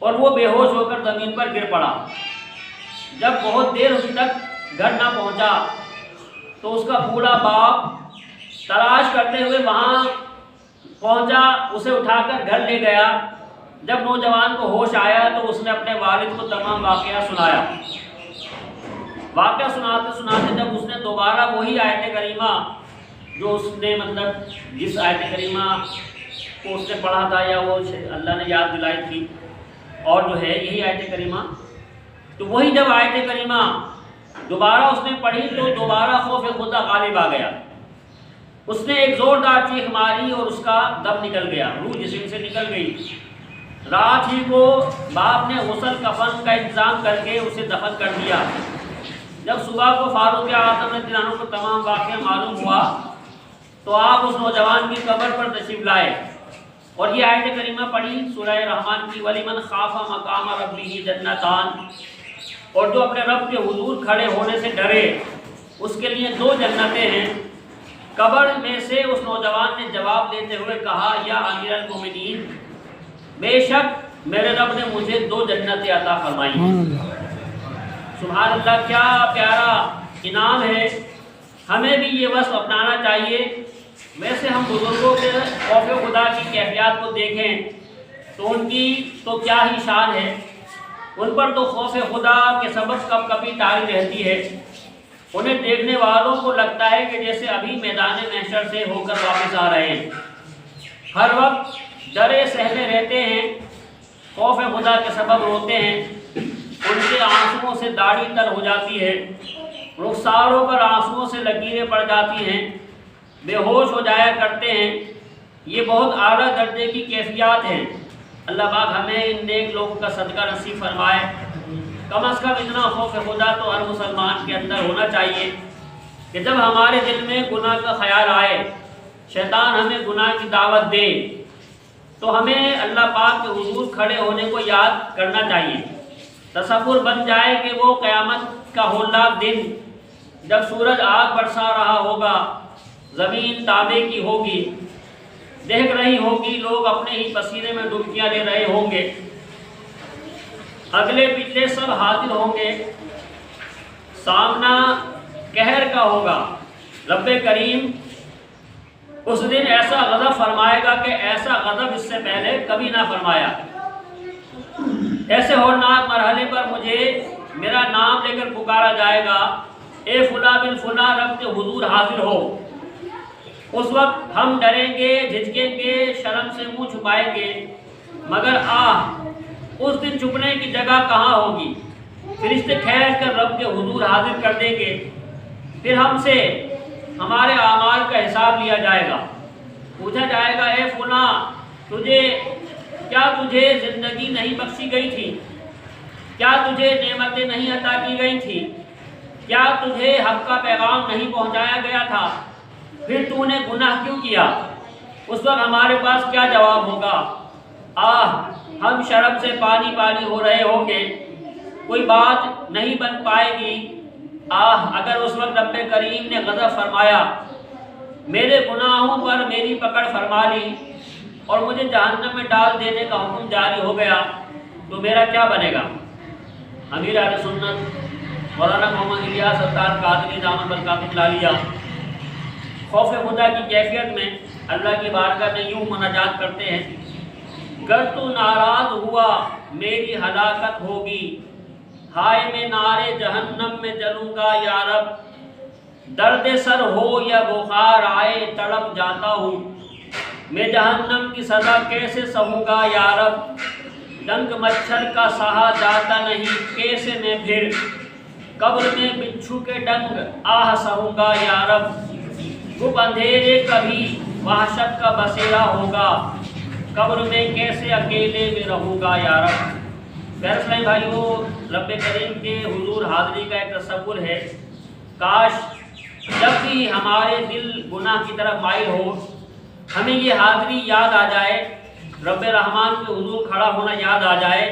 اور وہ بے ہوش ہو کر زمین پر گر پڑا۔ جب بہت دیر اس تک گھر نہ پہنچا تو اس کا بوڑھا باپ تلاش کرتے ہوئے وہاں پہنچا، اسے اٹھا کر گھر لے گیا۔ جب نوجوان کو ہوش آیا تو اس نے اپنے والد کو تمام واقعہ سنایا۔ واقعہ سناتے سناتے جب اس نے دوبارہ وہی آیت کریمہ جو اس نے جس آیت کریمہ کو اس نے پڑھا تھا یا وہ اللہ نے یاد دلائی تھی، اور جو ہے یہی آیت کریمہ، تو وہی جب آیت کریمہ دوبارہ اس نے پڑھی تو دوبارہ خوف خدا غالب آ گیا۔ اس نے ایک زوردار چیخ ماری اور اس کا دم نکل گیا، روح جسم سے نکل گئی۔ رات ہی کو باپ نے غسل کفن کا انتظام کر کے اسے دفن کر دیا۔ جب صبح کو فاروق اعظم رضی اللہ عنہ کو تمام واقعہ معلوم ہوا تو آپ اس نوجوان کی قبر پر تشریف لائے اور یہ آیت کریمہ پڑھی سورہ رحمان کی، وَلِمَنْ خَافَ مَقَامَ رَبِّهِ جَنَّتَانِ، اور جو اپنے رب کے حضور کھڑے ہونے سے ڈرے اس کے لیے 2 جنتیں ہیں۔ قبر میں سے اس نوجوان نے جواب دیتے ہوئے کہا، یا امیر المومنین، بے شک میرے رب نے مجھے 2 جنتیں عطا فرمائی ہیں۔ سبحان اللہ، کیا پیارا انعام ہے۔ ہمیں بھی یہ وصف اپنانا چاہیے۔ ویسے ہم بزرگوں کے خوف خدا کی کیفیات کو دیکھیں تو ان کی تو کیا ہی شان ہے، ان پر تو خوف خدا کے سبب کب کبھی طاری رہتی ہے۔ انہیں دیکھنے والوں کو لگتا ہے کہ جیسے ابھی میدان محشر سے ہو کر واپس آ رہے ہیں، ہر وقت ڈرے سہمے رہتے ہیں، خوف خدا کے سبب روتے ہیں، ان کے آنسوؤں سے داڑھی تر ہو جاتی ہے، رخساروں پر آنسوؤں سے لکیریں پڑ جاتی ہیں، بے ہوش ہو جایا کرتے ہیں۔ یہ بہت اعلیٰ درجے کی کیفیات ہیں۔ اللہ پاک ہمیں ان نیک لوگوں کا صدقہ نصیب فرمائے۔ کم از کم اتنا خوف خدا تو ہر مسلمان کے اندر ہونا چاہیے کہ جب ہمارے دل میں گناہ کا خیال آئے، شیطان ہمیں گناہ کی دعوت دے، تو ہمیں اللہ پاک کے حضور کھڑے ہونے کو یاد کرنا چاہیے۔ تصور بن جائے کہ وہ قیامت کا ہولناک دن جب سورج آگ برسا رہا ہوگا، زمین تانبے کی ہوگی، دہک رہی ہوگی، لوگ اپنے ہی پسینے میں ڈبکیاں لے رہے ہوں گے، اگلے پچھلے سب حاضر ہوں گے، سامنا قہر کا ہوگا۔ رب کریم اس دن ایسا غضب فرمائے گا کہ ایسا غضب اس سے پہلے کبھی نہ فرمایا۔ ایسے ہولناک مرحلے پر مجھے میرا نام لے کر پکارا جائے گا، اے فلاں بن فلاں، رب کے حضور حاضر ہو۔ اس وقت ہم ڈریں گے، جھجکیں گے، شرم سے منہ چھپائیں گے، مگر اس دن چھپنے کی جگہ کہاں ہوگی؟ فرشتے کھینچ کر رب کے حضور حاضر کر دیں گے، پھر ہم سے ہمارے اعمال کا حساب لیا جائے گا۔ پوچھا جائے گا، اے فلاں، کیا تجھے زندگی نہیں بخشی گئی تھی؟ کیا تجھے نعمتیں نہیں عطا کی گئی تھی؟ کیا تجھے حق کا پیغام نہیں پہنچایا گیا تھا؟ پھر تو نے گناہ کیوں کیا؟ اس وقت ہمارے پاس کیا جواب ہوگا؟ ہم شرم سے پانی پانی ہو رہے ہوں گے، کوئی بات نہیں بن پائے گی۔ اگر اس وقت رب کریم نے غضب فرمایا، میرے گناہوں پر میری پکڑ فرما لی اور مجھے جہنم میں ڈال دینے کا حکم جاری ہو گیا تو میرا کیا بنے گا؟ امیر اہل سنت مولانا محمد الیاس ستار قادری دامن برکاتہ العالیہ خوف خدا کی کیفیت میں اللہ کی بارگاہ میں یوں مناجات کرتے ہیں، گر تو ناراض ہوا میری ہلاکت ہوگی، ہائے میں نارے جہنم میں جلوں گا یا رب، درد سر ہو یا بخار آئے تڑپ جاتا ہوں، میں جہنم کی سزا کیسے سہوں گا یا رب، ڈنک مچھر کا سہا جاتا نہیں کیسے میں پھر، قبر میں بچھو کے ڈنگ سہوں گا یا رب، گپ اندھیرے کبھی وحشت کا بسیرا ہوگا، قبر میں کیسے اکیلے میں رہوں گا یا رب۔ پیارے بھائیو، رب کریم کے حضور حاضری کا ایک تصور ہے، کاش جب بھی ہمارے دل گناہ کی طرف مائل ہو ہمیں یہ حاضری یاد آ جائے، رب رحمان کے حضور کھڑا ہونا یاد آ جائے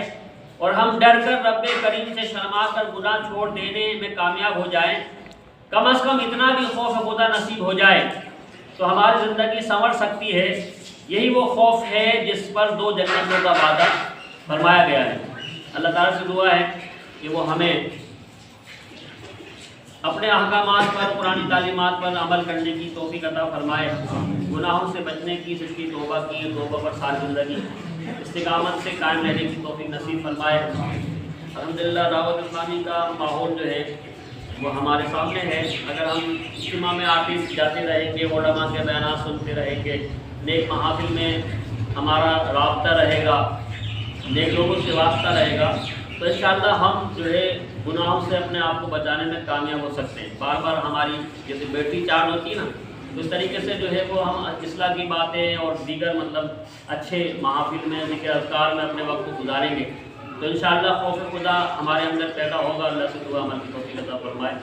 اور ہم ڈر کر رب کریم سے شرما کر گناہ چھوڑ دینے میں کامیاب ہو جائیں۔ کم از کم اتنا بھی خوف خدا نصیب ہو جائے تو ہماری زندگی سنور سکتی ہے۔ یہی وہ خوف ہے جس پر 2 جنتوں کا وعدہ فرمایا گیا ہے۔ اللہ تعالیٰ سے دعا ہے کہ وہ ہمیں اپنے احکامات پر، قرآنی تعلیمات پر عمل کرنے کی توفیق عطا فرمائے، گناہوں سے بچنے کی، سچی توبہ کی، توبہ پر ساری زندگی استقامت سے قائم رہنے کی توفیق نصیب فرمائے۔ الحمدللہ دعوت اسلامی کا ماحول جو ہے وہ ہمارے سامنے ہے۔ اگر ہم اجتماع میں آتے جاتے رہیں گے، علماء کے بیانات سنتے رہیں گے، نیک محافل میں ہمارا رابطہ رہے گا، نیک لوگوں سے واسطہ رہے گا، تو انشاءاللہ ہم جو ہے گناہوں سے اپنے آپ کو بچانے میں کامیاب ہو سکتے ہیں۔ بار بار ہماری جیسے بیٹری چارج ہوتی ہے نا، تو اس طریقے سے جو ہے وہ ہم اصلاح کی باتیں اور دیگر مطلب اچھے محافل میں، ذکر اذکار میں اپنے وقت کو گزاریں گے تو انشاءاللہ خوف خدا ہمارے اندر پیدا ہوگا۔ اللہ سے دعا عمل کی توفیق عطا فرمائے۔